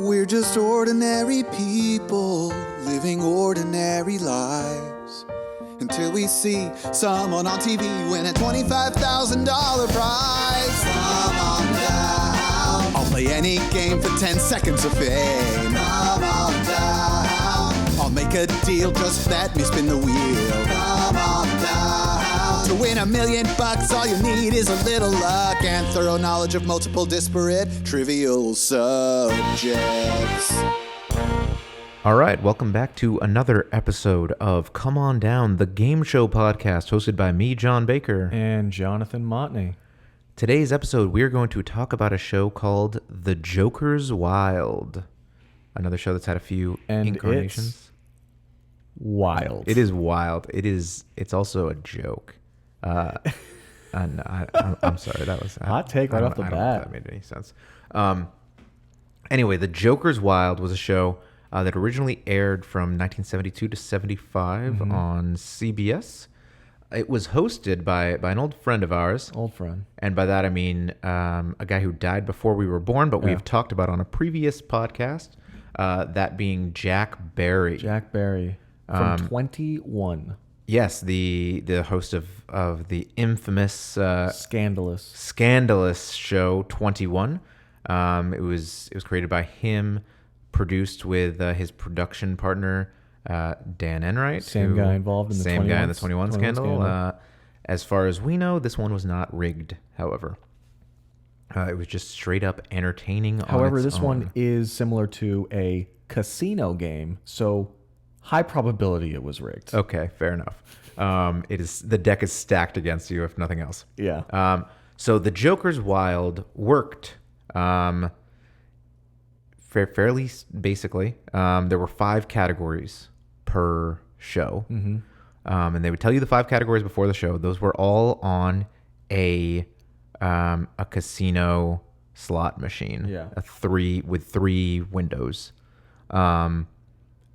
We're just ordinary people living ordinary lives until we see someone on TV win a $25,000 prize. Come on down. I'll play any game for 10 seconds of fame. Come on down. I'll make a deal, just let me spin the wheel. Come on down. To win $1 million, all you need is a little luck and thorough knowledge of multiple disparate trivial subjects. All right, welcome back to another episode of Come On Down, the game show podcast hosted by me, John Baker. And Jonathan Motney. Today's episode, we're going to talk about a show called The Joker's Wild. Another show that's had a few incarnations. It's wild. It is wild. It's also a joke. I'm sorry, that was... Hot take right off the bat. I don't know if that made any sense. Anyway, The Joker's Wild was a show that originally aired from 1972 to 75 on CBS. It was hosted by an old friend of ours. Old friend. And by that I mean a guy who died before we were born, but we've talked about on a previous podcast, that being Jack Barry. Jack Barry from 21. Yes, the host of the infamous... Scandalous show 21. It was created by him, produced with his production partner, Dan Enright. Same guy involved in the 21 scandal. As far as we know, this one was not rigged, however. It was just straight up entertaining. However, this one is similar to a casino game, so high probability it was rigged. Okay, fair enough. The deck is stacked against you, if nothing else. Yeah. So The Joker's Wild worked fairly basically. There were 5 categories per show. And they would tell you the 5 categories before the show. Those were all on a casino slot machine. Yeah. With 3 windows.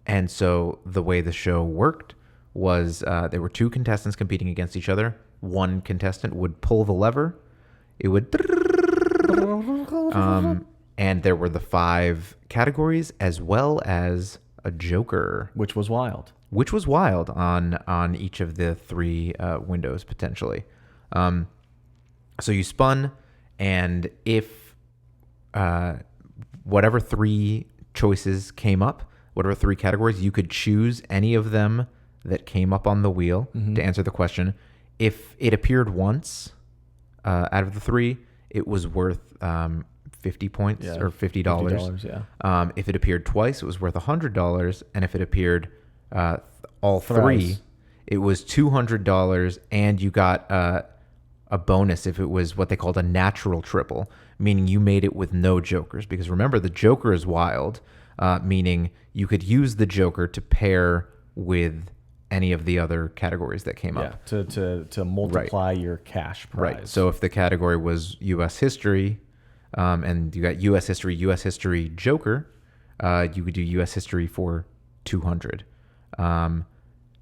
And so the way the show worked was there were 2 contestants competing against each other. One contestant would pull the lever. It would... and there were the 5 categories as well as a Joker. Which was wild on each of the 3 windows, potentially. So you spun, and if whatever 3 choices came up, whatever 3 categories, you could choose any of them that came up on the wheel to answer the question. If it appeared once out of the 3, it was worth 50 points or $50. $50, if it appeared twice, it was worth $100, and if it appeared all Thrice. 3, it was $200, and you got a bonus if it was what they called a natural triple, meaning you made it with no jokers. Because remember, the Joker is wild, meaning you could use the Joker to pair with any of the other categories that came up. To multiply your cash prize. Right. So if the category was U.S. history, and you got U.S. history Joker, you could do U.S. history for 200.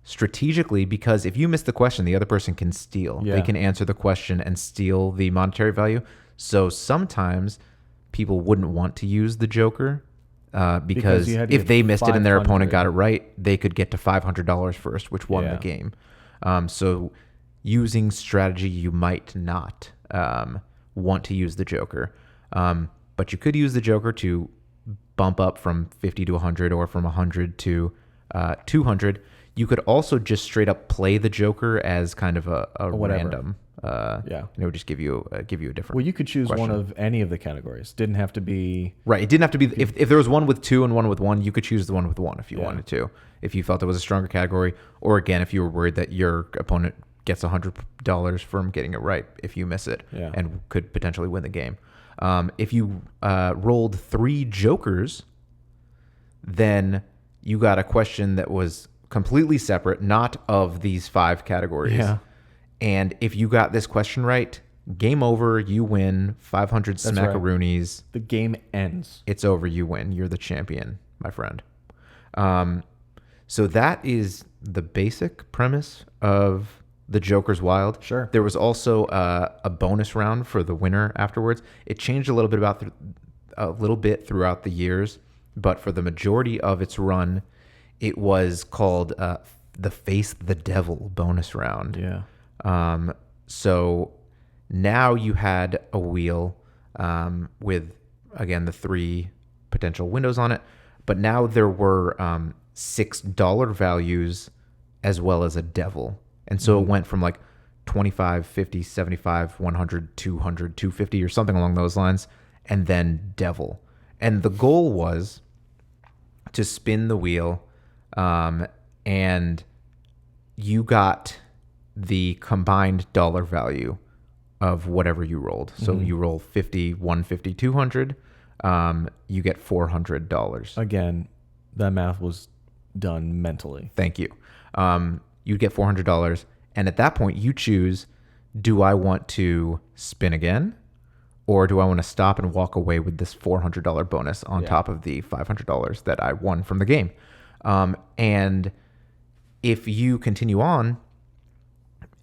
Strategically, because if you miss the question, the other person can steal. Yeah. They can answer the question and steal the monetary value. So sometimes people wouldn't want to use the Joker because if they missed it and their opponent got it right, they could get to $500 first, which won the game. So using strategy, you might not want to use the Joker. But you could use the Joker to bump up from 50 to 100 or from 100 to 200. You could also just straight up play the Joker as kind of a random. And it would just give you a different. Well, you could choose question. one of any of the categories. Didn't have to be right. It didn't have to be. If there was one with 2 and one with 1, you could choose the one with 1 if you wanted to. If you felt it was a stronger category, or again, if you were worried that your opponent gets $100 from getting it right if you miss it, and could potentially win the game. If you rolled 3 jokers, then you got a question that was completely separate, not of these 5 categories. Yeah. And if you got this question right, game over, you win 500 smackaroonies. Right. The game ends. It's over, you win. You're the champion, my friend. So that is the basic premise of The Joker's Wild. Sure. There was also a bonus round for the winner afterwards. It changed a little bit throughout the years. but for the majority of its run, it was called the Face the Devil bonus round. Yeah. So now you had a wheel with, again, the 3 potential windows on it, but now there were $6 values as well as a devil. And so it went from like 25, 50, 75, 100, 200, 250 or something along those lines, and then devil. And the goal was to spin the wheel, and you got the combined dollar value of whatever you rolled. So you roll 50, 150, 200, you get $400. Again, that math was done mentally. Thank you. You get $400. And at that point, you choose, do I want to spin again? Or do I want to stop and walk away with this $400 bonus on top of the $500 that I won from the game? And if you continue on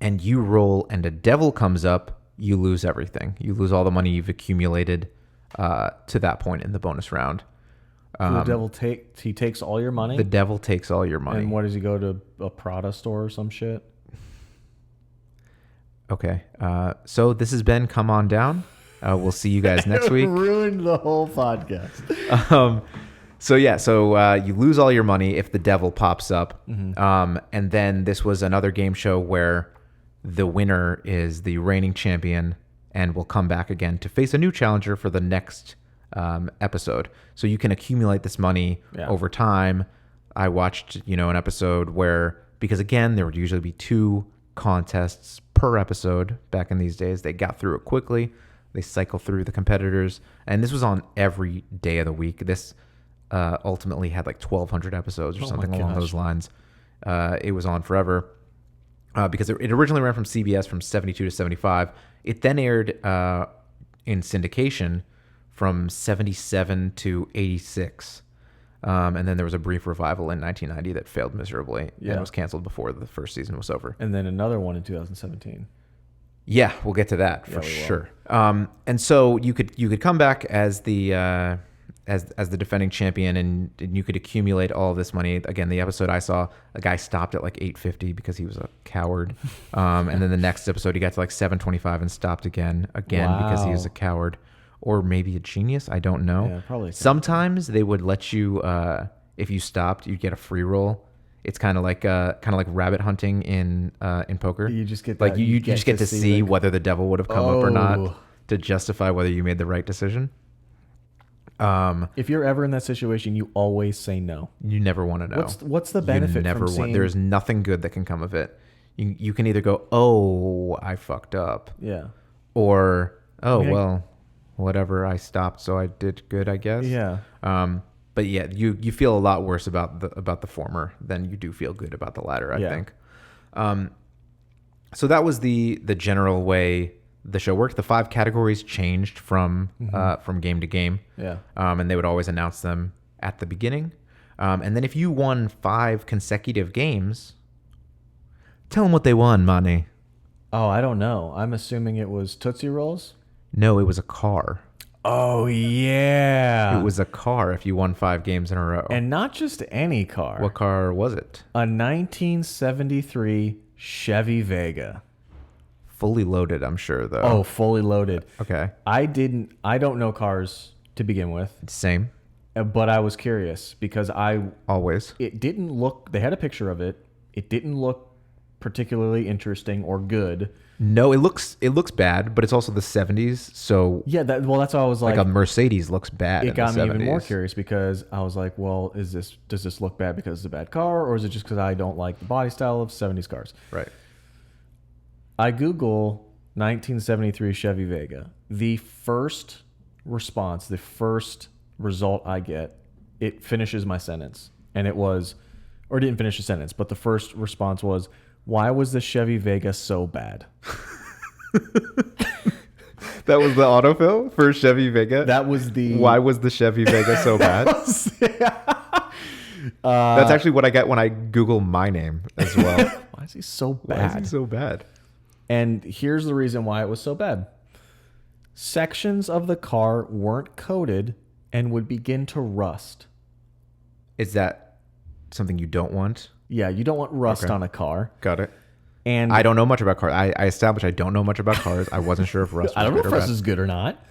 and you roll and a devil comes up, you lose everything. You lose all the money you've accumulated to that point in the bonus round. The devil he takes all your money? The devil takes all your money. And what, does he go to a Prada store or some shit? Okay. So this has been Come On Down. We'll see you guys next week. Ruined the whole podcast. So you lose all your money if the devil pops up. And then this was another game show where the winner is the reigning champion and will come back again to face a new challenger for the next episode. So you can accumulate this money over time. I watched, an episode where, because again, there would usually be 2 contests per episode back in these days. They got through it quickly. They cycle through the competitors. And this was on every day of the week. This ultimately had like 1,200 episodes or something along those lines. It was on forever because it originally ran from CBS from 72 to 75. It then aired in syndication from 77 to 86. And then there was a brief revival in 1990 that failed miserably and was canceled before the first season was over. And then another one in 2017. Yeah, we'll get to that for sure. And so you could come back as the as the defending champion, and you could accumulate all of this money. Again, the episode I saw, a guy stopped at like 850 because he was a coward. And then the next episode, he got to like 725 and stopped again because he was a coward. Or maybe a genius. I don't know. Yeah, probably. Sometimes they would let you, if you stopped, you'd get a free roll. It's kind of like rabbit hunting in poker. You just get like you just get to see whether the devil would have come up or not to justify whether you made the right decision. If you're ever in that situation, you always say no. You never want to know. What's the benefit? You never want. There's nothing good that can come of it. You can either go, oh, I fucked up. Yeah. Or well. Whatever, I stopped, so I did good, I guess. Yeah. But yeah, you feel a lot worse about the former than you do feel good about the latter, I think. So that was the general way the show worked. The 5 categories changed from game to game. Yeah. And they would always announce them at the beginning. And then if you won 5 consecutive games, tell them what they won, Manny. Oh, I don't know. I'm assuming it was Tootsie Rolls. No, it was a car. Oh, yeah. It was a car if you won 5 games in a row. And not just any car. What car was it? A 1973 Chevy Vega. Fully loaded, I'm sure, though. Oh, fully loaded. Okay. I don't know cars to begin with. Same. But I was curious because it didn't look, they had a picture of it. It didn't look particularly interesting or good. No, it looks bad, but it's also the 70s, so yeah. That's why I was like a Mercedes looks bad. It got me even more curious because I was like, well, does this look bad because it's a bad car, or is it just because I don't like the body style of 70s cars? Right. I Google 1973 Chevy Vega. The first response, the first result I get, it finishes my sentence, and it was, or it didn't finish the sentence, but the first response was, why was the Chevy Vega so bad? That was the autofill for Chevy Vega? That was the... Why was the Chevy Vega so bad? That's actually what I get when I Google my name as well. Why is he so bad? Why is he so bad? And here's the reason why it was so bad. Sections of the car weren't coated and would begin to rust. Is that something you don't want? Yeah, you don't want rust on a car. Got it. And I don't know much about cars. I established I don't know much about cars. I wasn't sure if rust was I don't know good if or rust bad. is good or not.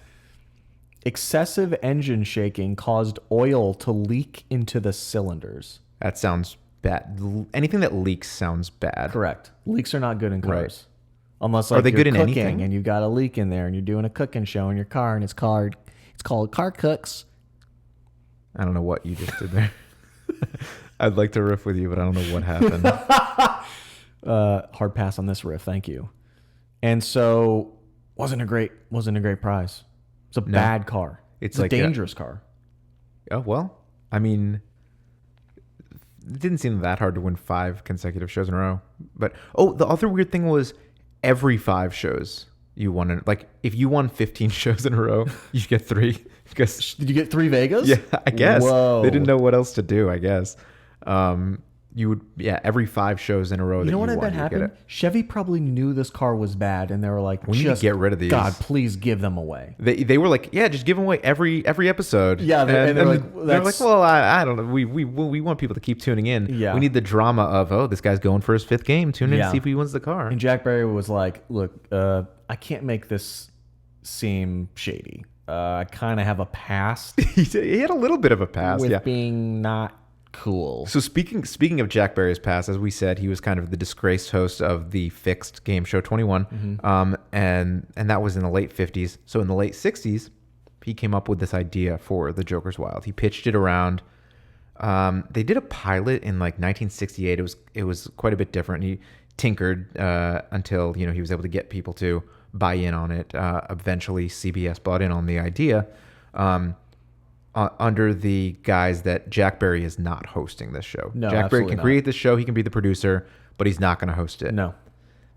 Excessive engine shaking caused oil to leak into the cylinders. That sounds bad. Anything that leaks sounds bad. Correct. Leaks are not good in cars. Right. Unless Are they you're good in cooking anything? and you got a leak in there and you're doing a cooking show in your car and it's called Car Cooks. I don't know what you just did there. I'd like to riff with you, but I don't know what happened. Hard pass on this riff, thank you. And so wasn't a great prize. It's a bad car. It's like a dangerous car. Oh well, I mean, it didn't seem that hard to win 5 consecutive shows in a row. But the other weird thing was every 5 shows you won. Like if you won 15 shows in a row, you get 3. Because did you get 3 Vegas? Yeah, I guess. Whoa. They didn't know what else to do. I guess. You would, every 5 shows in a row. You know what I bet happened? Chevy probably knew this car was bad, and they were like, "We need to get rid of these. God, please give them away." They were like, "Yeah, just give them away every episode." Yeah, and they're like, "Well, I don't know. We want people to keep tuning in. Yeah. We need the drama of this guy's going for his 5th game. Tune in and see if he wins the car." And Jack Barry was like, "Look, I can't make this seem shady. I kind of have a past. He had a little bit of a past, with being not." Cool. So speaking of Jack Barry's past, as we said, he was kind of the disgraced host of the fixed game show 21, and that was in the late 50s. So in the late 60s, he came up with this idea for the Joker's Wild. He pitched it around. They did a pilot in like 1968. It was quite a bit different. He tinkered until he was able to get people to buy in on it. Eventually, CBS bought in on the idea. Under the guise that Jack Barry is not hosting this show. No, Jack Barry can not. create this show. He can be the producer, but he's not going to host it. No.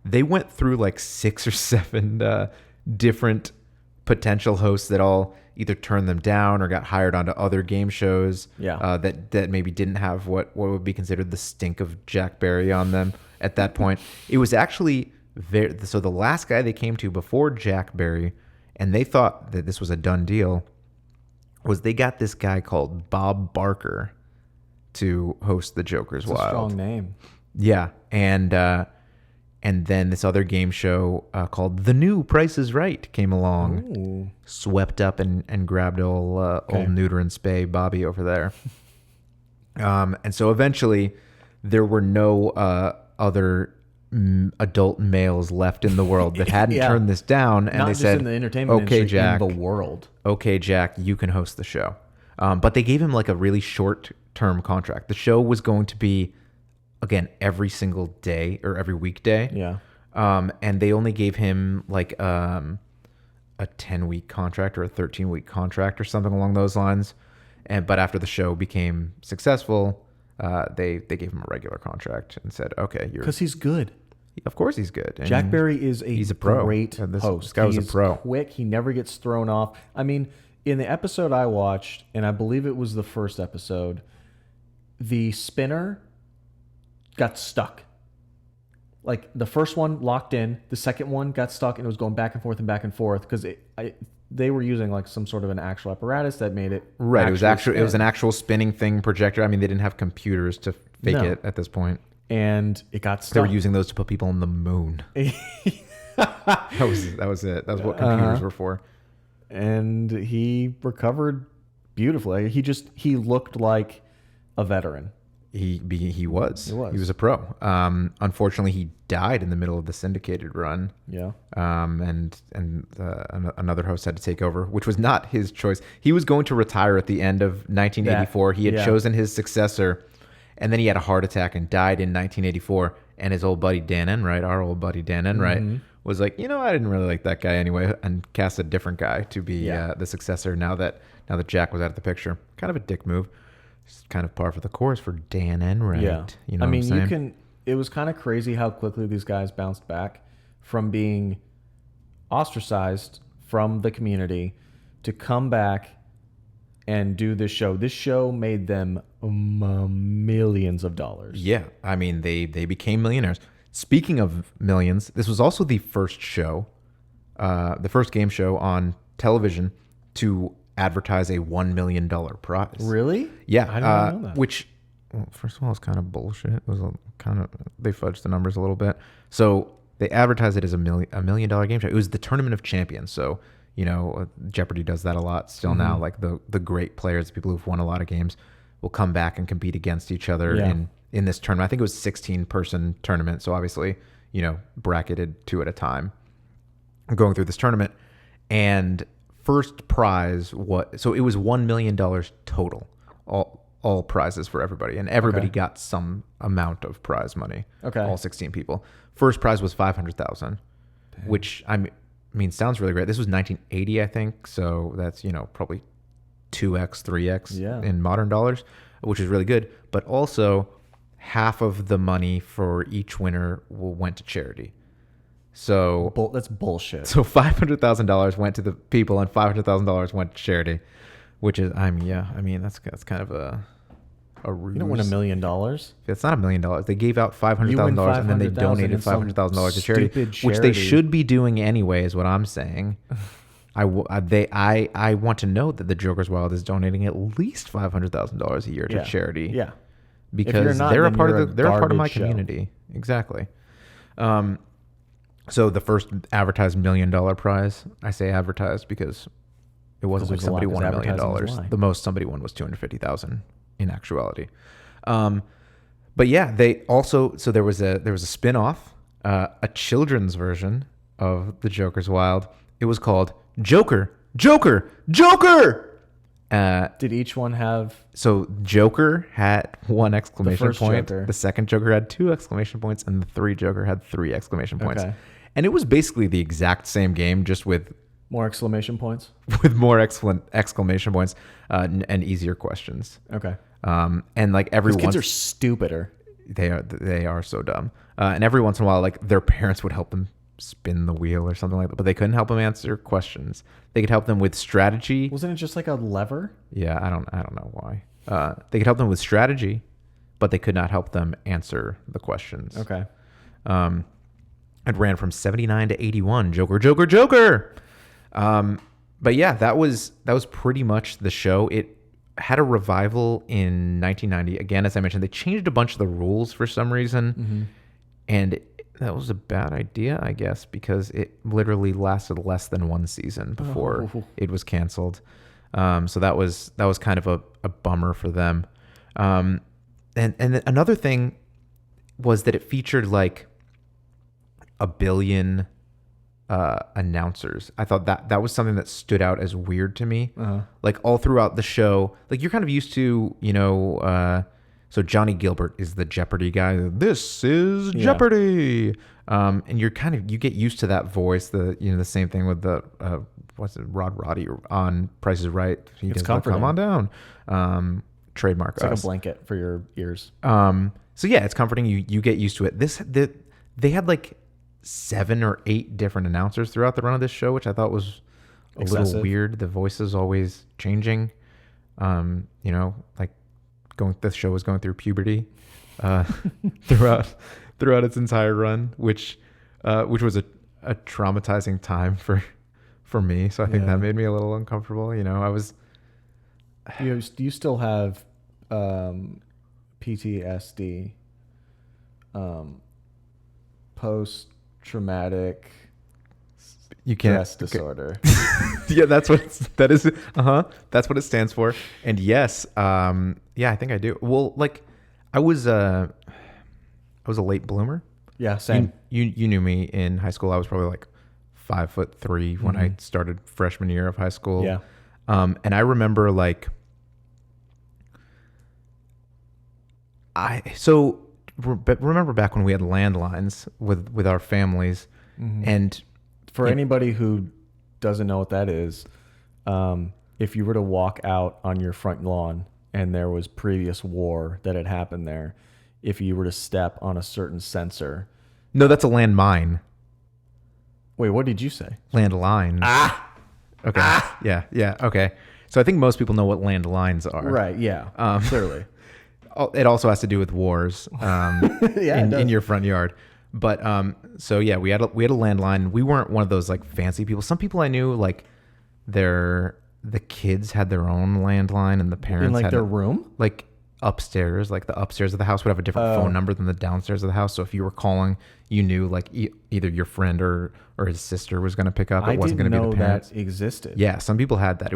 They went through like 6 or 7 different potential hosts that all either turned them down or got hired onto other game shows. Yeah. That maybe didn't have what would be considered the stink of Jack Barry on them at that point. It was actually so the last guy they came to before Jack Barry, and they thought that this was a done deal, was they got this guy called Bob Barker to host the Joker's Wild. That's a strong name. Yeah, and then this other game show called The New Price is Right came along, Ooh. swept up and grabbed old neuter and spay Bobby over there. And so eventually there were no other adult males left in the world that hadn't turned this down, and Not they just said, in the entertainment "Okay, industry, Jack, in the world." Okay, Jack, you can host the show." But they gave him like a really short-term contract. The show was going to be, again, every single day or every weekday. Yeah. And they only gave him like a 10-week contract or a 13-week contract or something along those lines. But after the show became successful, they gave him a regular contract and said, "Okay, you're." Because he's good. Of course he's good. And Jack Barry is he's a pro. Great This host. guy was He's a pro. quick. He never gets thrown off. I mean, in the episode I watched, and I believe it was the first episode, the spinner got stuck. Like the first one locked in, the second one got stuck, and it was going back and forth because they were using like some sort of an actual apparatus that made it Right. It was spin. it was an actual spinning thing projector. I mean, they didn't have computers to fake it at this point. And it got stuck. They were using those to put people on the moon. That was it. That was what computers were for. And he recovered beautifully. He looked like a veteran. He was. He was. He was a pro. Unfortunately, he died in the middle of the syndicated run. Yeah. And another host had to take over, which was not his choice. He was going to retire at the end of 1984. He had chosen his successor, and then he had a heart attack and died in 1984. And his old buddy Dan Enright, our old buddy Dan Enright, was like, I didn't really like that guy anyway, and cast a different guy to be the successor. Now that Jack was out of the picture, kind of a dick move. It's kind of par for the course for Dan Enright. Yeah. You know what I'm saying? It was kind of crazy how quickly these guys bounced back from being ostracized from the community to come back and do this show. This show made them millions of dollars. Yeah. I mean, they became millionaires. Speaking of millions, this was also the first show, the first game show on television to advertise a $1 million prize. Really? Yeah. I didn't know that. Which, well, first of all, it's kind of bullshit. It was they fudged the numbers a little bit. So they advertised it as $1 million game show. It was the Tournament of Champions. So, Jeopardy does that a lot still now. Like the great players, people who've won a lot of games, will come back and compete against each other in this tournament. I think it was 16-person tournament. So obviously, bracketed 2 at a time going through this tournament. And first prize it was $1 million total, all prizes for everybody, and everybody got some amount of prize money. Okay, all 16 people. First prize was $500,000, which sounds really great. This was 1980, I think, so that's probably 2x, 3x in modern dollars, which is really good. But also, half of the money for each winner went to charity. So that's bullshit. So $500,000 went to the people, and $500,000 went to charity, which is, that's kind of a ruse. You don't win $1 million. It's not $1 million. They gave out $500,000 and then they donated $500,000 to charity, which they should be doing anyway, is what I'm saying. I want to know that the Joker's Wild is donating at least $500,000 a year to charity. Yeah, because they're a part of my community. Exactly. So the first advertised $1 million prize, I say advertised because it wasn't like somebody won $1 million. The most somebody won was $250,000 in actuality. But yeah, they also, so there was a spin-off, a children's version of the Joker's Wild. It was called Joker. Did each one have? So Joker had 1 exclamation point. Joker. The second Joker had 2 exclamation points, and the 3 Joker had 3 exclamation points. Okay. And it was basically the exact same game, just with more exclamation points, exclamation points, and easier questions. Okay. And like every kids are stupider. They are so dumb. And every once in a while, like their parents would help them spin the wheel or something like that, but they couldn't help them answer questions. They could help them with strategy. Wasn't it just like a lever? Yeah, I don't know why. They could help them with strategy, but they could not help them answer the questions. Okay. It ran from 79 to 81. Joker. But yeah, that was pretty much the show. It had a revival in 1990. Again, as I mentioned, they changed a bunch of the rules for some reason, and that was a bad idea, I guess, because it literally lasted less than 1 season before it was canceled. So that was kind of a bummer for them. And another thing was that it featured like 1 billion announcers. I thought that was something that stood out as weird to me. Like all throughout the show, like you're kind of used to, so Johnny Gilbert is the Jeopardy guy. This is Jeopardy. And you get used to that voice. The same thing with the Rod Roddy on Price is Right. He it's does comforting. Come on down. Trademark. It's like a blanket for your ears. So yeah, it's comforting. You get used to it. They had like 7 or 8 different announcers throughout the run of this show, which I thought was a little weird. The voices always changing. Like the show was going through puberty throughout its entire run, which was a traumatizing time for me. So I think that made me a little uncomfortable. I was. You still have PTSD, post-traumatic stress disorder. Yeah, that's what it stands for. And yes, I think I do. Well, like I was a late bloomer. Yeah, same. You knew me in high school. I was probably like 5'3" when I started freshman year of high school. Yeah. And I remember like remember back when we had landlines with our families, and for anybody who doesn't know what that is, if you were to walk out on your front lawn and there was previous war that had happened there, if you were to step on a certain sensor. No, that's a landmine. Wait, what did you say? Landline. Okay. Yeah. Okay. So I think most people know what landlines are. Right. Yeah. Clearly. It also has to do with wars in your front yard. But so yeah, we had a landline. We weren't one of those like fancy people. Some people I knew, like their the kids had their own landline and the parents in like had their room, like upstairs, like the upstairs of the house would have a different phone number than the downstairs of the house. So if you were calling, you knew like either your friend or his sister was going to pick up. It wasn't going to be the parents. That existed. Yeah, some people had that.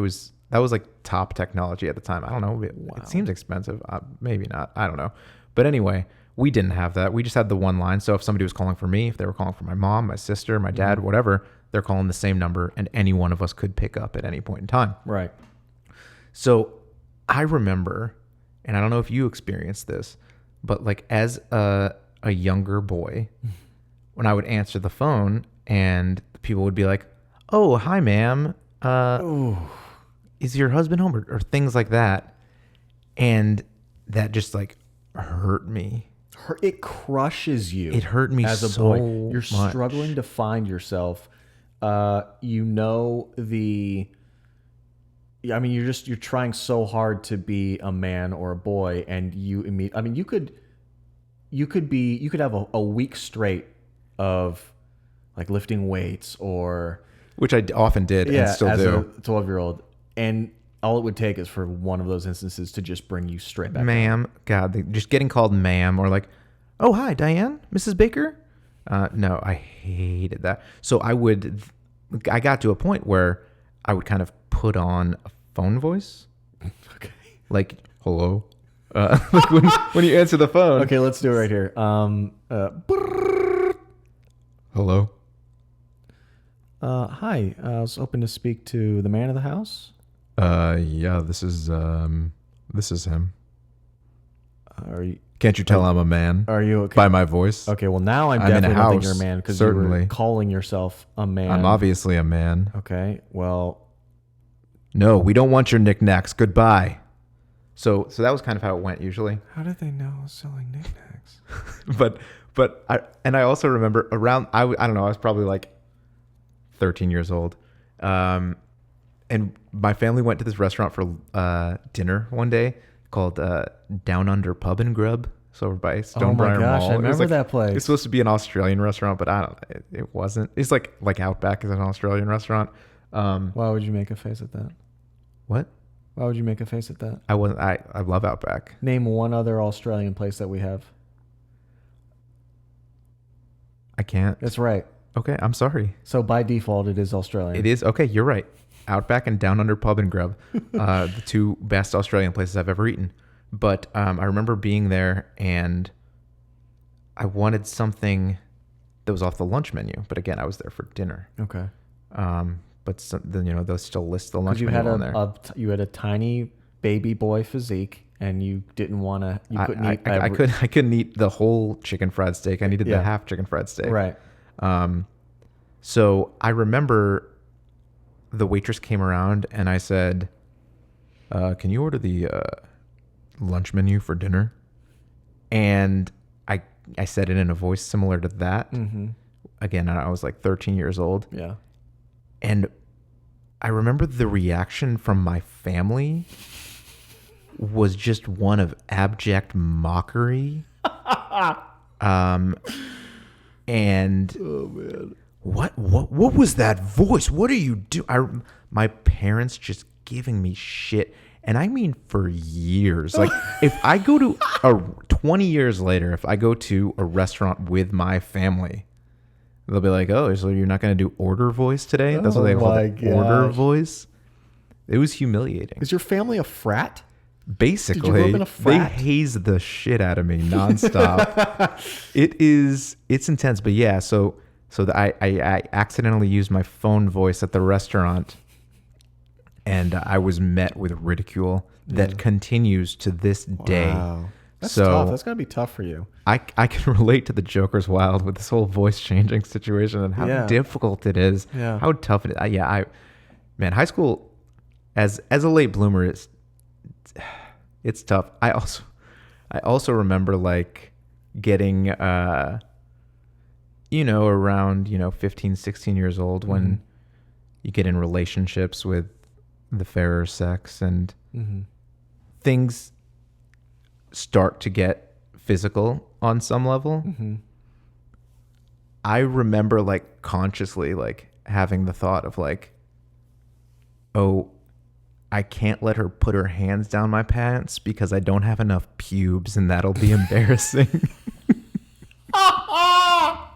That was like top technology at the time. I don't know. It seems expensive. Maybe not. I don't know. But anyway, we didn't have that. We just had the one line. So if somebody was calling for me, if they were calling for my mom, my sister, my dad, whatever, they're calling the same number, and any one of us could pick up at any point in time. Right. So I remember, and I don't know if you experienced this, but like as a younger boy, when I would answer the phone and people would be like, "Oh, hi, ma'am. Is your husband home?" Or things like that. And that just like hurt me. It crushes you. It hurt me as a so boy. You're much. struggling to find yourself. You're trying so hard to be a man or a boy, and you could have a week straight of like lifting weights, or which I often did and still as do. a 12-year-old, and all it would take is for one of those instances to just bring you straight back. Ma'am, God, just getting called ma'am, or like, "Oh, hi, Diane, Mrs. Baker." No, I hated that. So I got to a point where I would kind of put on a phone voice. Okay. Like, hello. Like when you answer the phone. Okay, let's do it right here. Hello. Hi. I was hoping to speak to the man of the house. Yeah, this is him. Are you? Can't you tell I'm a man? Are you okay? By my voice? Okay, well now I'm in a definitely don't think house, you're a man because you certainly. were calling yourself a man. I'm obviously a man. Okay, well, No, we don't want your knickknacks. Goodbye. So that was kind of how it went usually. how did they know I was selling knickknacks? but I also remember around I don't know, I was probably like 13 years old. And my family went to this restaurant for dinner one day called Down Under Pub and Grub. So over by Stonebriar Mall. I remember that place. It's supposed to be an Australian restaurant, but it wasn't. It's like Outback is an Australian restaurant. Why would you make a face at that? What? Why would you make a face at that? I love Outback. Name one other Australian place that we have. I can't. That's right. Okay, I'm sorry. So by default, it is Australian. It is. Okay, you're right. Outback and Down Under Pub and Grub, the two best Australian places I've ever eaten. But I remember being there and I wanted something that was off the lunch menu. But again, I was there for dinner. Okay. But they'll still list the lunch menu on there. You had a tiny baby boy physique, and you didn't want to. You couldn't eat. I couldn't eat the whole chicken fried steak. I needed the half chicken fried steak. Right. So I remember the waitress came around and I said, "Can you order the lunch menu for dinner?" And I said it in a voice similar to that. Mm-hmm. Again, I was like 13 years old. Yeah. And I remember the reaction from my family was just one of abject mockery. And oh man, what was that voice? What are you doing? My parents just giving me shit. And I mean for years. Like if I go to 20 years later, if I go to a restaurant with my family, they'll be like, "Oh, so you're not going to do order voice today?" That's what they call it, order voice. It was humiliating. Is your family a frat? Basically, did you grow up in a frat? They haze the shit out of me nonstop. It's intense. But yeah, so I accidentally used my phone voice at the restaurant. And I was met with ridicule that continues to this day. Wow. That's tough. That's got to be tough for you. I can relate to the Joker's Wild with this whole voice changing situation and how difficult it is. Yeah. How tough it is. Man, high school as a late bloomer, it's tough. I also remember like getting around 15, 16 years old when you get in relationships with the fairer sex and things start to get physical on some level. I remember like consciously like having the thought of like, oh, I can't let her put her hands down my pants because I don't have enough pubes, and that'll be embarrassing. I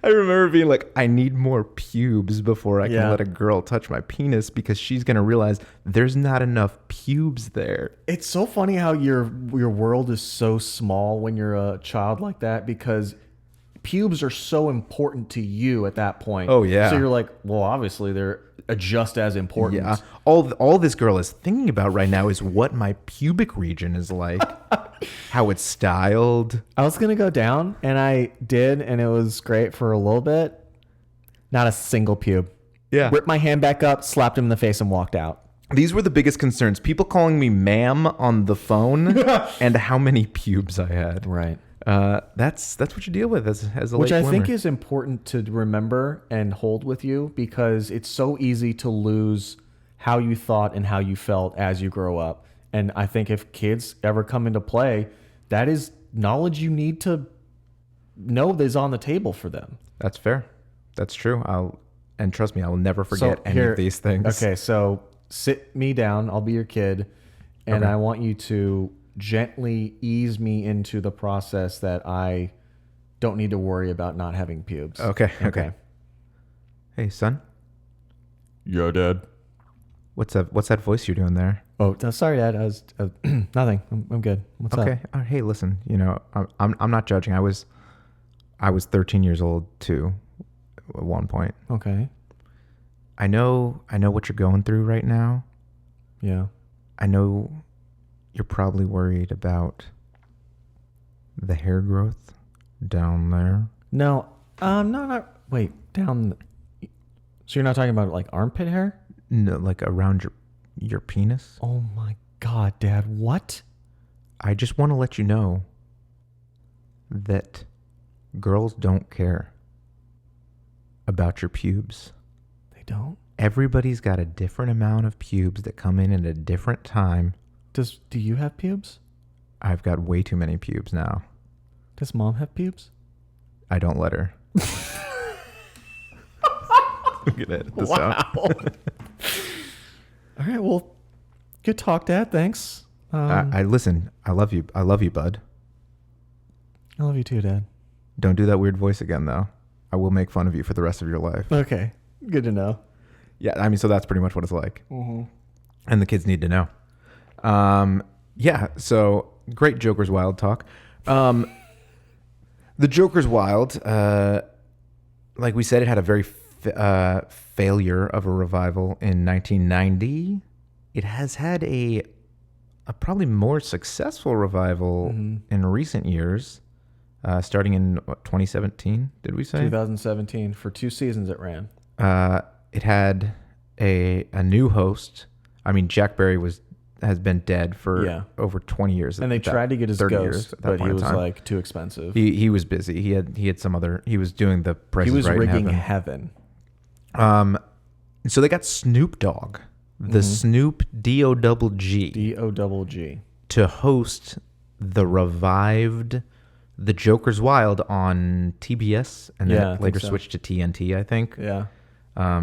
remember being like, I need more pubes before I can let a girl touch my penis because she's gonna realize there's not enough pubes there. It's so funny how your world is so small when you're a child like that, because pubes are so important to you at that point. Oh yeah. So you're like, well, obviously they're just as important. Yeah. All this girl is thinking about right now is what my pubic region is like, how it's styled. I was gonna go down, and I did, and it was great for a little bit. Not a single pube. Yeah. Ripped my hand back up, slapped him in the face, and walked out. These were the biggest concerns. People calling me ma'am on the phone and how many pubes I had. Right. That's what you deal with as a Which late I think bloomer. is important to remember and hold with you, because it's so easy to lose how you thought and how you felt as you grow up. And I think if kids ever come into play, that is knowledge you need to know is on the table for them. That's fair. That's true. And trust me, I will never forget any of these things. Okay, so sit me down. I'll be your kid, and I want you to gently ease me into the process that I don't need to worry about not having pubes. Okay. Hey, son. Yeah, Dad. What's that voice you're doing there? Oh, sorry, Dad. I was nothing. I'm good. What's up? Okay. Hey, listen. You know, I'm not judging. I was 13 years old too, at one point. Okay. I know what you're going through right now. Yeah. I know you're probably worried about the hair growth down there. No. Not. Wait. Down. So you're not talking about like armpit hair? No, like around your penis. Oh my God, Dad. What? I just want to let you know that girls don't care about your pubes. They don't? Everybody's got a different amount of pubes that come in at a different time. Do you have pubes? I've got way too many pubes now. Does Mom have pubes? I don't let her. Look at that. Wow. All right. Well, good talk, Dad. Thanks. I listen. I love you. I love you, bud. I love you too, Dad. Don't do that weird voice again, though. I will make fun of you for the rest of your life. Okay. Good to know. Yeah, I mean, so that's pretty much what it's like. Mm-hmm. And the kids need to know. Yeah, so great Joker's Wild talk. The Joker's Wild, like we said, it had a very failure of a revival in 1990. It has had a probably more successful revival in recent years, starting in 2017, did we say? 2017. For 2 seasons it ran. It had a new host. I mean, Jack Barry has been dead for over 20 years. And they tried to get his ghost, but he was like too expensive. He was busy. He had some other. He was doing the Price is Right. He was rigging heaven. So they got Snoop Dogg, the Snoop D-O-double-G. D-O-double-G. To host the revived The Joker's Wild on TBS, and then it later switched to TNT, I think. Yeah.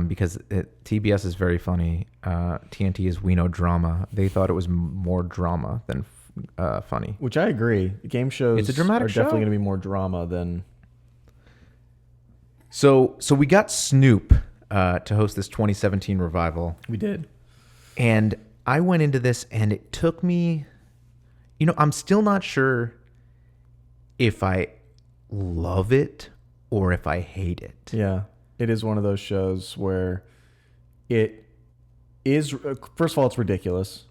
Because TBS is very funny. TNT is We Know Drama. They thought it was more drama than funny. Which I agree. Game shows It's a dramatic show. Definitely going to be more drama than... So we got Snoop to host this 2017 revival. We did. And I went into this, and it took me... I'm still not sure if I love it or if I hate it. Yeah. It is one of those shows where it is... First of all, it's ridiculous.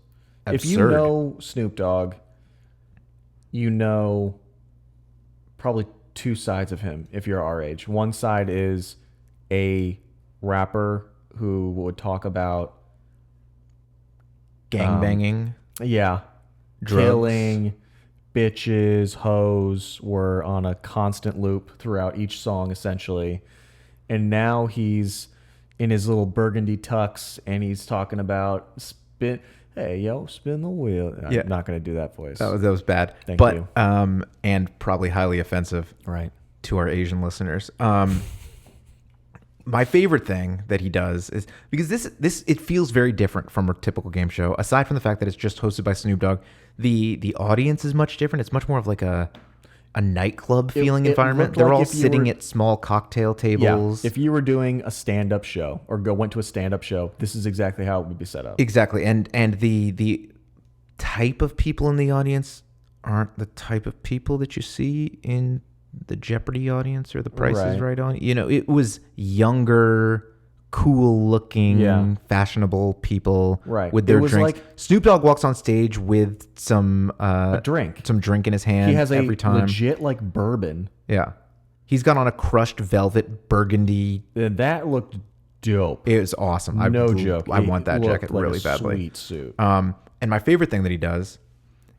Absurd. If you know Snoop Dogg, you know probably 2 sides of him if you're our age. One side is a rapper who would talk about... gangbanging. Yeah. Drugs. Killing, bitches, hoes were on a constant loop throughout each song, essentially. And now he's in his little burgundy tux, and he's talking about spin the wheel. Yeah. I'm not going to do that voice. That was bad. Thank you. you. And probably highly offensive Right. to our Asian listeners. my favorite thing that he does is because this it feels very different from a typical game show. Aside from the fact that it's just hosted by Snoop Dogg, the audience is much different. It's much more of like a nightclub feeling environment. They're all sitting at small cocktail tables. Yeah. If you were doing a stand-up show or went to a stand-up show, this is exactly how it would be set up. Exactly. And the type of people in the audience aren't the type of people that you see in the Jeopardy audience or the Price is Right audience. You know, it was younger, cool-looking, fashionable people with their drinks. Snoop Dogg walks on stage with some a drink, some drink in his hand. He has every time. Legit like bourbon. Yeah, he's got on a crushed velvet burgundy. And that looked dope. It was awesome. No joke. I want that jacket like really a badly. Sweet suit. And my favorite thing that he does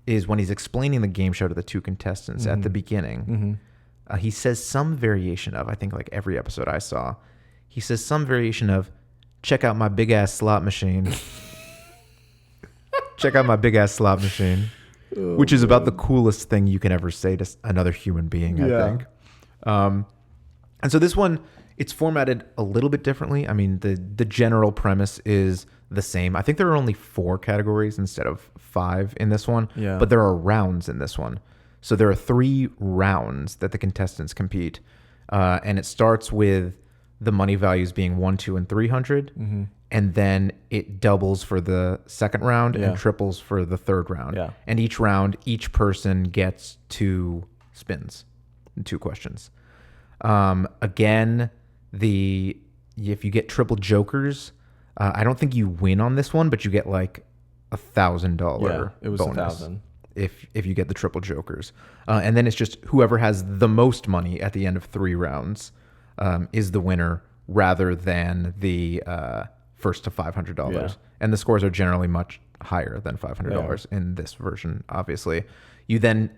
is when he's explaining the game show to the two contestants at the beginning. He says some variation of, I think like every episode I saw, he says some variation of, check out my big ass slot machine. Check out my big ass slot machine, which is about the coolest thing you can ever say to another human being, I think. And so this one, it's formatted a little bit differently. I mean, the general premise is the same. I think there are only 4 categories instead of 5 in this one, but there are rounds in this one. So there are 3 rounds that the contestants compete, and it starts with the money values being 1, 2, and 300, and then it doubles for the second round and triples for the third round. And each round, each person gets 2 spins and 2 questions. Again, if you get triple jokers, I don't think you win on this one, but you get like $1,000. It was bonus. $1,000. If you get the triple jokers. And then it's just whoever has the most money at the end of 3 rounds is the winner rather than the first to $500. Yeah. And the scores are generally much higher than $500 in this version, obviously. The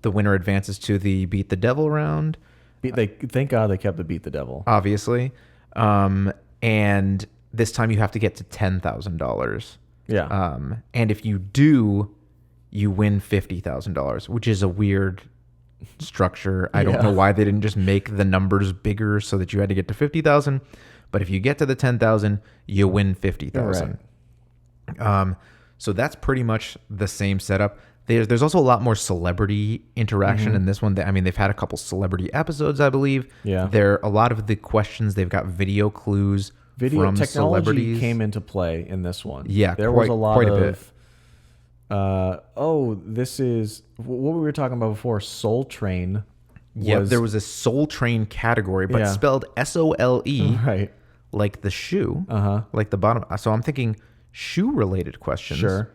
winner advances to the Beat the Devil round. Thank God they kept the Beat the Devil. Obviously. And this time you have to get to $10,000. Yeah. And if you do, you win $50,000, which is a weird structure. I don't know why they didn't just make the numbers bigger so that you had to get to 50,000. But if you get to the 10,000, you win 50,000. Right. So that's pretty much the same setup. There's also a lot more celebrity interaction in this one. I mean, they've had a couple celebrity episodes, I believe. Yeah. A lot of the questions, they've got video clues from technology celebrities. Came into play in this one. Yeah, there was a lot of. This is what we were talking about before. Soul Train. There was a Soul Train category, but spelled SOLE, right? Like the shoe, like the bottom. So I'm thinking shoe-related questions. Sure.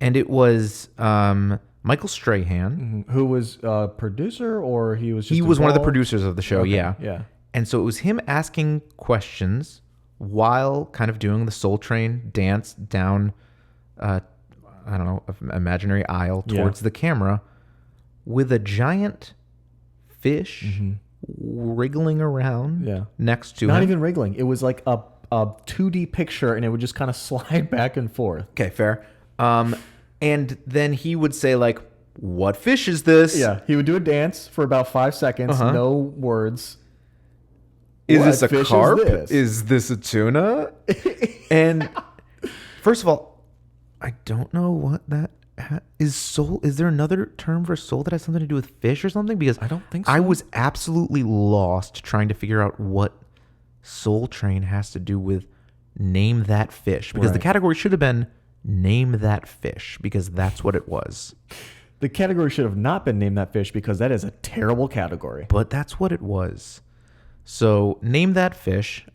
And it was Michael Strahan, who was a producer, or he was. He was one of the producers of the show. Okay. Yeah. And so it was him asking questions while kind of doing the Soul Train dance down. I don't know, imaginary aisle towards the camera with a giant fish wriggling around next to him. Not even wriggling. It was like a 2D picture, and it would just kind of slide back and forth. Okay, fair. And then he would say, like, what fish is this? Yeah, he would do a dance for about 5 seconds, no words. Is this a carp? Is this a tuna? And first of all, I don't know what that is. Soul? Is there another term for soul that has something to do with fish or something? Because I don't think so. I was absolutely lost trying to figure out what Soul Train has to do with name that fish. Because the category should have been name that fish, because that's what it was. The category should have not been name that fish, because that is a terrible category. But that's what it was. So name that fish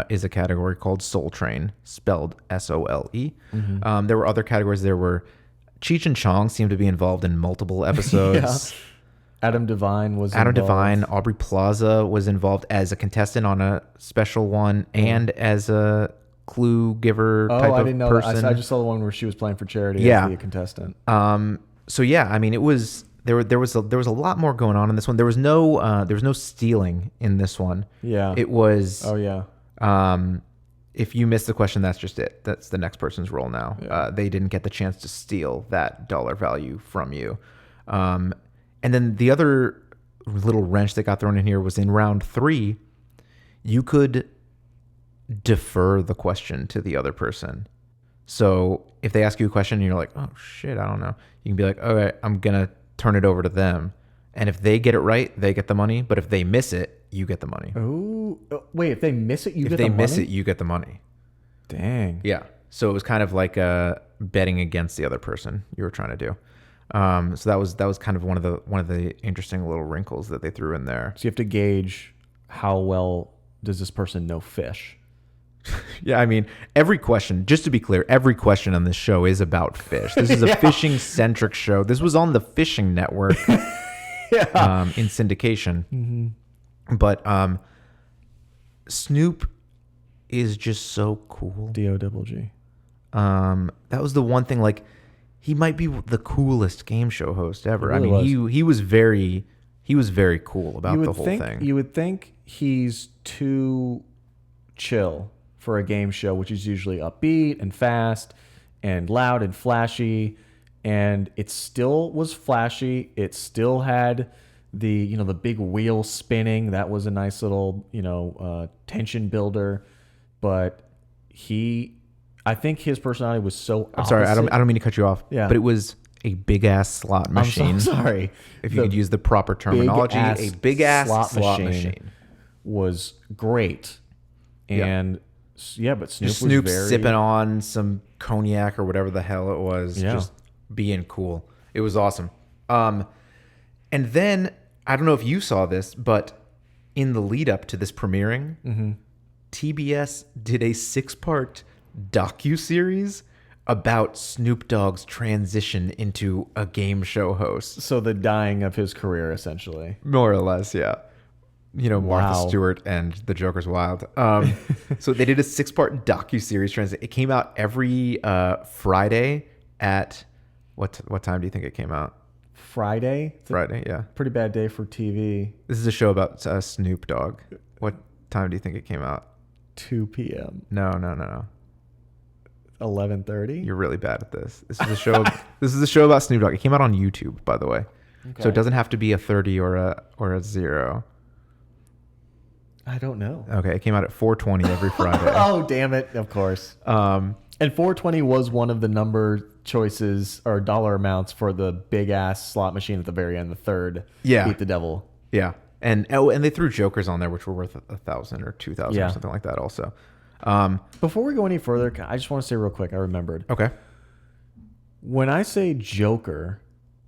is a category called Soul Train, spelled SOLE. There were other categories. There were Cheech and Chong seemed to be involved in multiple episodes. Adam Devine was involved. Aubrey Plaza was involved as a contestant on a special one and as a clue giver type of person. I didn't know that. I just saw the one where she was playing for charity as the contestant. So yeah, I mean, it was there was a lot more going on in this one. There was no stealing in this one. Yeah, it was. Oh yeah. If you miss the question, that's just it. That's the next person's role now. Yeah. They didn't get the chance to steal that dollar value from you. And then the other little wrench that got thrown in here was in round 3. you could defer the question to the other person. So if they ask you a question and you're like, oh shit, I don't know, you can be like, all right, I'm going to turn it over to them. And if they get it right, they get the money. But if they miss it, you get the money. Oh, wait, if they miss it, you get the money? If they miss it, you get the money. Dang. Yeah. So it was kind of like betting against the other person you were trying to do. So that was kind of one of the interesting little wrinkles that they threw in there. So you have to gauge how well does this person know fish. Yeah, I mean, every question, just to be clear, every question on this show is about fish. This is a fishing-centric show. This was on the Fishing Network in syndication. Mm-hmm. But Snoop is just so cool. D-O-double-G. That was the one thing, like, he might be the coolest game show host ever. I mean, he was very cool about the whole thing. You would think he's too chill for a game show, which is usually upbeat and fast and loud and flashy. And it still was flashy. It still had the big wheel spinning. That was a nice little, tension builder. But I think his personality was so opposite. I'm sorry, I don't mean to cut you off. Yeah. But it was a big ass slot machine. I'm so sorry. If you could use the proper terminology, a big ass slot machine was great. And but Snoop's was very sipping on some cognac or whatever the hell it was, just being cool. It was awesome. And then I don't know if you saw this, but in the lead up to this premiering, TBS did a 6-part docuseries about Snoop Dogg's transition into a game show host. So the dying of his career, essentially. More or less, yeah. Martha Stewart and The Joker's Wild. So they did a 6-part docuseries. It came out every Friday at what time do you think it came out? Friday, yeah. Pretty bad day for TV. This is a show about Snoop Dogg. What time do you think it came out? 2 p.m. No. 11:30. You're really bad at this. This is a show. This is a show about Snoop Dogg. It came out on YouTube, by the way. Okay. So it doesn't have to be a 30 or a 0. I don't know. Okay, it came out at 4:20 every Friday. Oh, damn it! Of course. And 4:20 was one of the number choices or dollar amounts for the big ass slot machine at the very end. The third. Beat the devil. Yeah, and they threw jokers on there, which were worth 1,000 or 2,000 or something like that. Also. Before we go any further, I just want to say real quick. I remembered. Okay. When I say Joker,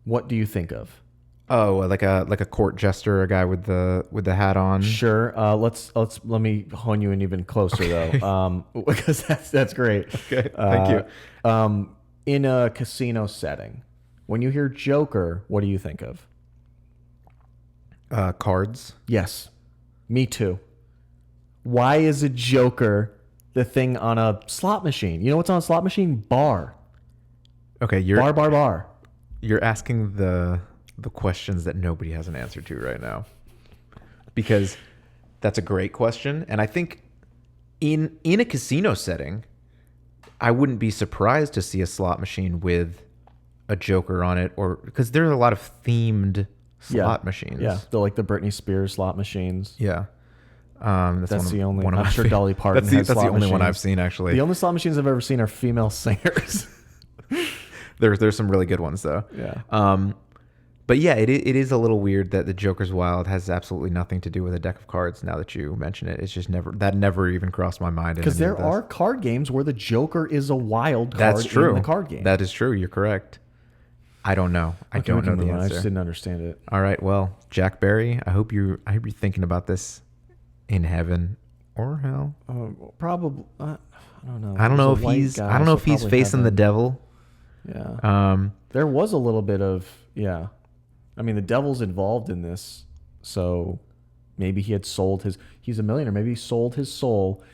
what do you think of? Oh, like a court jester, a guy with the hat on. Sure. Let me hone you in even closer though, because that's great. Okay. Thank you. In a casino setting, when you hear Joker, what do you think of? Cards. Yes. Me too. Why is a Joker the thing on a slot machine? You know what's on a slot machine? Bar. Okay. Bar. You're asking the questions that nobody has an answer to right now, because that's a great question. And I think in a casino setting, I wouldn't be surprised to see a slot machine with a Joker on it, or because there's a lot of themed slot machines. Yeah, they're like the Britney Spears slot machines. Yeah. That's the only one. I'm sure Dolly Parton has that's slot the only machines. one I've seen, actually. The only slot machines I've ever seen are female singers. There's some really good ones though. Yeah. But yeah, it is a little weird that the Joker's Wild has absolutely nothing to do with a deck of cards. Now that you mention it, it's just never even crossed my mind. Because there are card games where the Joker is a wild card. That's true. In the card game. That is true. You're correct. I don't know. I don't know the answer. I just didn't understand it. All right. Well, Jack Barry, I hope you're thinking about this in heaven or hell. Probably. I don't know. I don't know if he's facing the devil. Yeah. There was a little bit of I mean, the devil's involved in this, so maybe he had he's a millionaire. Maybe he sold his soul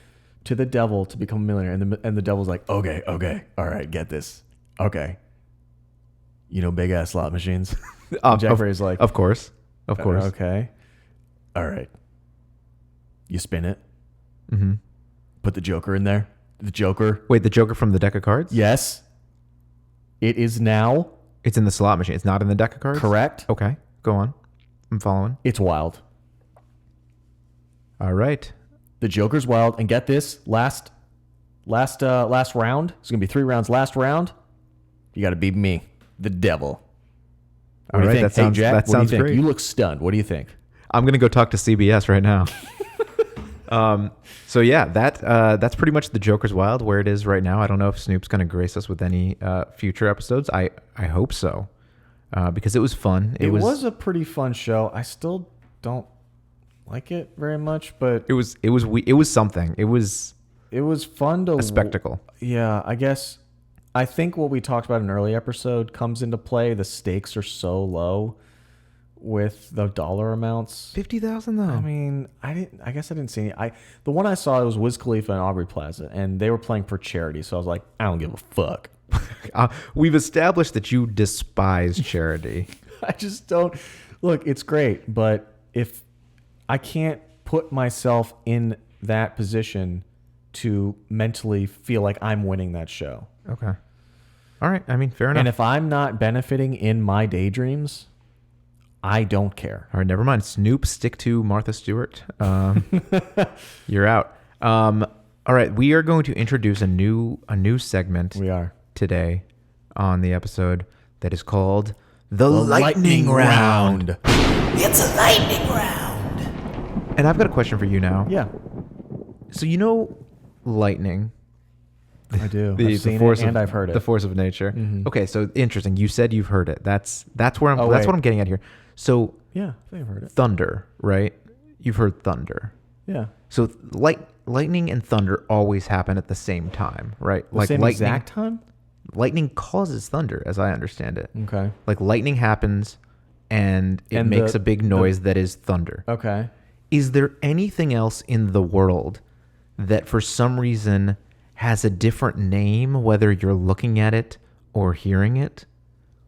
to the devil to become a millionaire. And the devil's like, okay, all right, get this. Okay. Big ass slot machines. Jack Barry's like, of course. Okay. All right. You spin it. Mm-hmm. Put the Joker in there. The Joker. Wait, the Joker from the deck of cards? Yes. It is now. It's in the slot machine. It's not in the deck of cards? Correct. Okay. Go on. I'm following. It's wild. All right. The Joker's Wild. And get this, last round. It's gonna be 3 rounds. Last round, you got to beat me, the devil. What do you think? Hey, Jack, what do you think? Great. You look stunned. What do you think? I'm gonna go talk to CBS right now. So yeah, that's pretty much the Joker's Wild where it is right now. I don't know if Snoop's gonna grace us with any future episodes. I hope so, because it was fun. It was a pretty fun show. I still don't like it very much, but it was something. It was fun to a spectacle. Yeah, I guess. I think what we talked about in an early episode comes into play. The stakes are so low with the dollar amounts. 50,000 though. I mean, I guess I didn't see any. The one I saw was Wiz Khalifa and Aubrey Plaza, and they were playing for charity. So I was like, I don't give a fuck. We've established that you despise charity. I just don't. Look, it's great, but if I can't put myself in that position to mentally feel like I'm winning that show. Okay. All right. I mean, fair enough. And if I'm not benefiting in my daydreams, I don't care. All right, never mind. Snoop, stick to Martha Stewart. You're out. All right, we are going to introduce a new segment. We are today on the episode that is called the Lightning Round. It's a lightning round. And I've got a question for you now. Yeah. So you know lightning. I do. I've seen it and I've heard it. The force of nature. Mm-hmm. Okay, so interesting. You said you've heard it. That's where that's what I'm getting at here. So yeah, I think I've heard it. Thunder, right? You've heard thunder. Yeah. So lightning and thunder always happen at the same time, right? The same exact time? Lightning causes thunder, as I understand it. Okay. Like lightning happens and it makes a big noise that is thunder. Okay. Is there anything else in the world that for some reason has a different name, whether you're looking at it or hearing it?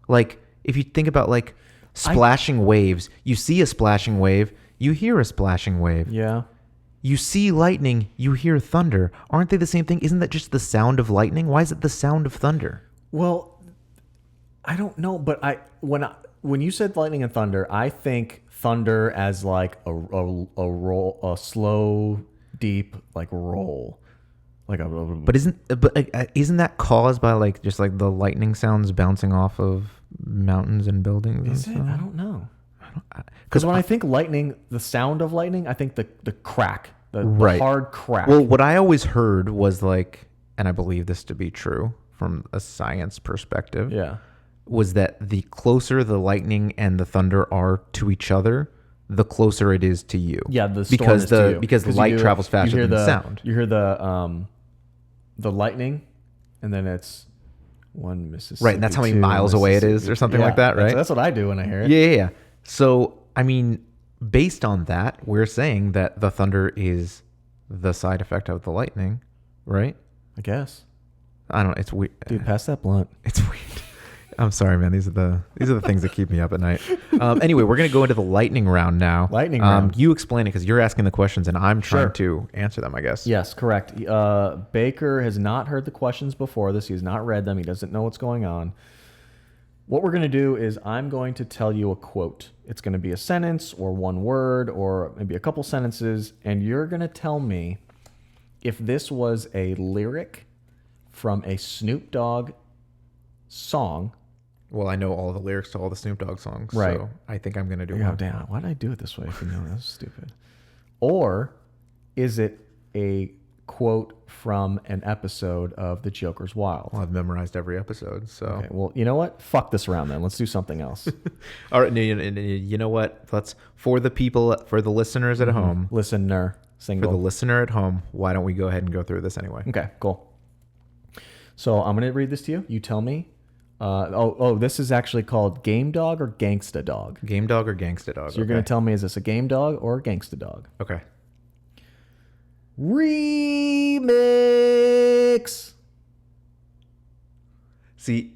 Like, if you think about like splashing waves, you see a splashing wave, you hear a splashing wave. Yeah. You see lightning, you hear thunder. Aren't they the same thing? Isn't that just the sound of lightning? Why is it the sound of thunder? Well, I don't know, but when you said lightning and thunder, I think thunder as like a roll, a slow, deep like roll. Like but isn't that caused by like just like the lightning sounds bouncing off of mountains and buildings? Is it? I don't know. Because when I think lightning, the sound of lightning, I think the crack, the hard crack. Well, what I always heard was like, and I believe this to be true from a science perspective. Yeah. Was that the closer the lightning and the thunder are to each other, the closer it is to you. Yeah, because light travels faster than the sound. You hear the lightning, and then it's one Mississippi. Right, and that's how many miles away it is, or something like that, right? That's what I do when I hear it. Yeah. So, I mean, based on that, we're saying that the thunder is the side effect of the lightning, right? I guess. I don't know. It's weird. Dude, pass that blunt. It's weird. I'm sorry, man. These are the things that keep me up at night. Anyway, we're going to go into the lightning round now. Lightning round. You explain it because you're asking the questions and I'm trying to answer them, I guess. Yes, correct. Baker has not heard the questions before this. He has not read them. He doesn't know what's going on. What we're going to do is I'm going to tell you a quote. It's going to be a sentence or one word or maybe a couple sentences, and you're going to tell me if this was a lyric from a Snoop Dogg song. Well, I know all the lyrics to all the Snoop Dogg songs, right. So I think I'm going to do one. Damn, why did I do it this way if you know that's stupid? Or is it a quote from an episode of The Joker's Wild? Well, I've memorized every episode, so... Okay, well, you know what? Fuck this round then. Let's do something else. All right, you know what? For the listeners at home... Listener, single. For the listener at home, why don't we go ahead and go through this anyway? Okay, cool. So I'm going to read this to you. You tell me. This is actually called Game Dog or Gangsta Dog. Game Dog or Gangsta Dog. So you're going to tell me, is this a Game Dog or a Gangsta Dog? Okay. Remix. See,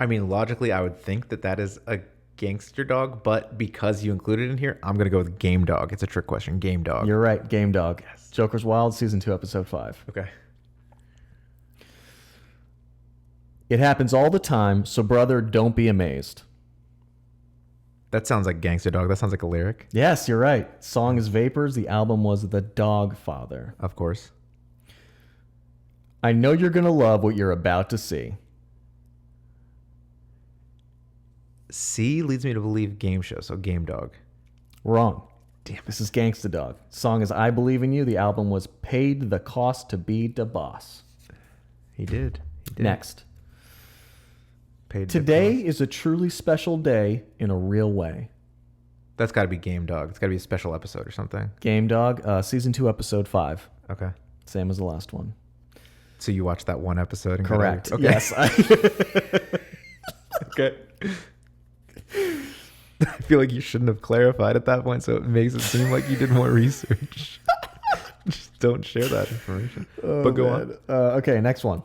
I mean, logically, I would think that is a Gangster Dog, but because you included it in here, I'm going to go with Game Dog. It's a trick question. Game Dog. You're right. Game Dog. Yes. Joker's Wild, Season 2, Episode 5. Okay. It happens all the time, so brother, don't be amazed. That sounds like Gangsta Dog. That sounds like a lyric. Yes, you're right. Song is Vapors. The album was The Dog Father. Of course. I know you're going to love what you're about to see. C leads me to believe game show, so Game Dog. Wrong. Damn it. This is Gangsta Dog. Song is I Believe in You. The album was Paid the Cost to Be the Boss. He did. Next. Paid Today is a truly special day in a real way. That's got to be Game Dog. It's got to be a special episode or something. Game Dog, season 2, episode 5. Okay. Same as the last one. So you watched that one episode? And Correct. Okay. Yes. Okay. I feel like you shouldn't have clarified at that point, so it makes it seem like you did more research. Just don't share that information. Oh, but go man. on. Okay, next one.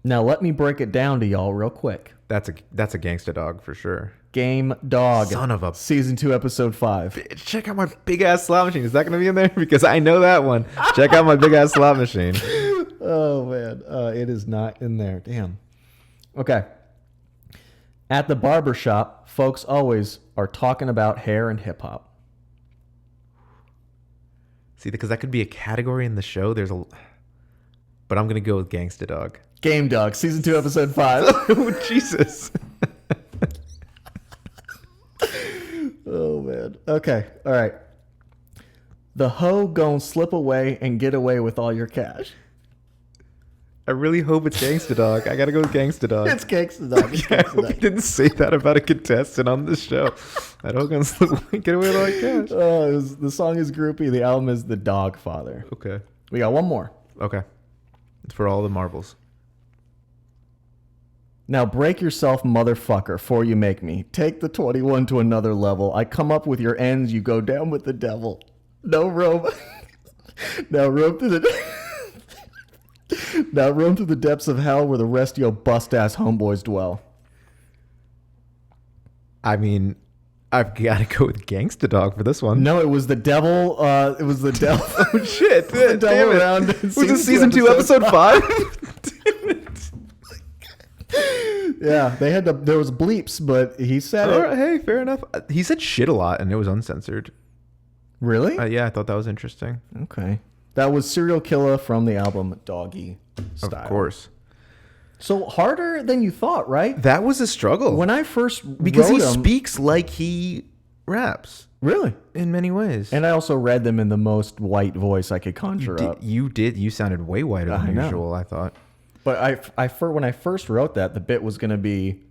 Now let me break it down to y'all real quick. That's a Gangsta Dog for sure. Game Dog. Son of a... Season 2, episode 5. Check out my big-ass slot machine. Is that going to be in there? Because I know that one. Check out my big-ass slot machine. Oh, man. It is not in there. Damn. Okay. At the barber shop, folks always are talking about hair and hip-hop. See, because that could be a category in the show. But I'm going to go with Gangsta Dog. Game Dog, season 2, episode 5. Oh, Jesus. Oh, man. Okay. All right. The hoe gon' slip away and get away with all your cash. I really hope it's Gangsta Dog. I got to go with Gangsta Dog. It's Gangsta Dog. It's I Gangsta hope Dog. you didn't say that about a contestant on this show. I don't going to get away with all your cash. The song is Groupie. The album is The Dog Father. Okay. We got one more. Okay. It's for all the marbles. Now break yourself, motherfucker, for you make me. Take the 21 to another level. I come up with your ends, you go down with the devil. No room. Now roam through the depths of hell where the rest of your bust-ass homeboys dwell. I mean, I've got to go with Gangsta Dog for this one. No, it was the devil. It was the devil. Oh, shit. The devil around. Was it season 2, episode 5? Damn it. Yeah, they had to. There was bleeps, but he said All it. right, hey, fair enough. He said shit a lot, and it was uncensored. Really? Yeah, I thought that was interesting. Okay. That was Serial Killer from the album Doggy Style. Of course. So harder than you thought, right? That was a struggle. When I first because wrote he them, speaks like he raps really, in many ways. and I also read them in the most white voice I could conjure up. You did. You sounded way whiter than usual, I thought. But when I first wrote that, the bit was going to be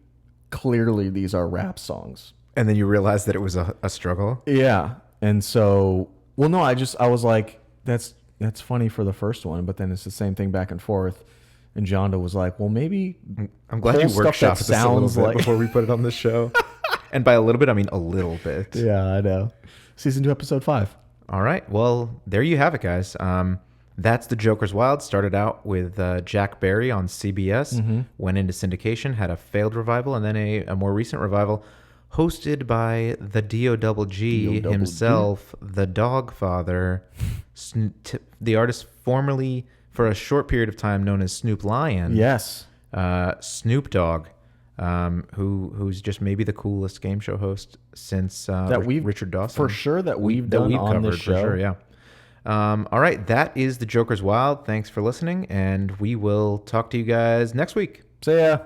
clearly these are rap songs. And then you realized that it was a struggle. Yeah, and so I was like, that's funny for the first one, but then it's the same thing back and forth. And Jonda was like, well, maybe I'm glad you workshopped this a little bit before we put it on the show. And by a little bit, I mean a little bit. Yeah, I know. Season 2, episode 5. All right. Well, there you have it, guys. That's The Joker's Wild. Started out with Jack Barry on CBS, went into syndication, had a failed revival, and then a more recent revival hosted by the D-O-double-G himself, the Dog Father, the artist formerly, for a short period of time, known as Snoop Lion. Yes. Snoop Dogg, who's just maybe the coolest game show host since Richard Dawson. For sure that we've done on this show. For sure, yeah. All right, that is The Joker's Wild. Thanks for listening, and we will talk to you guys next week. See ya.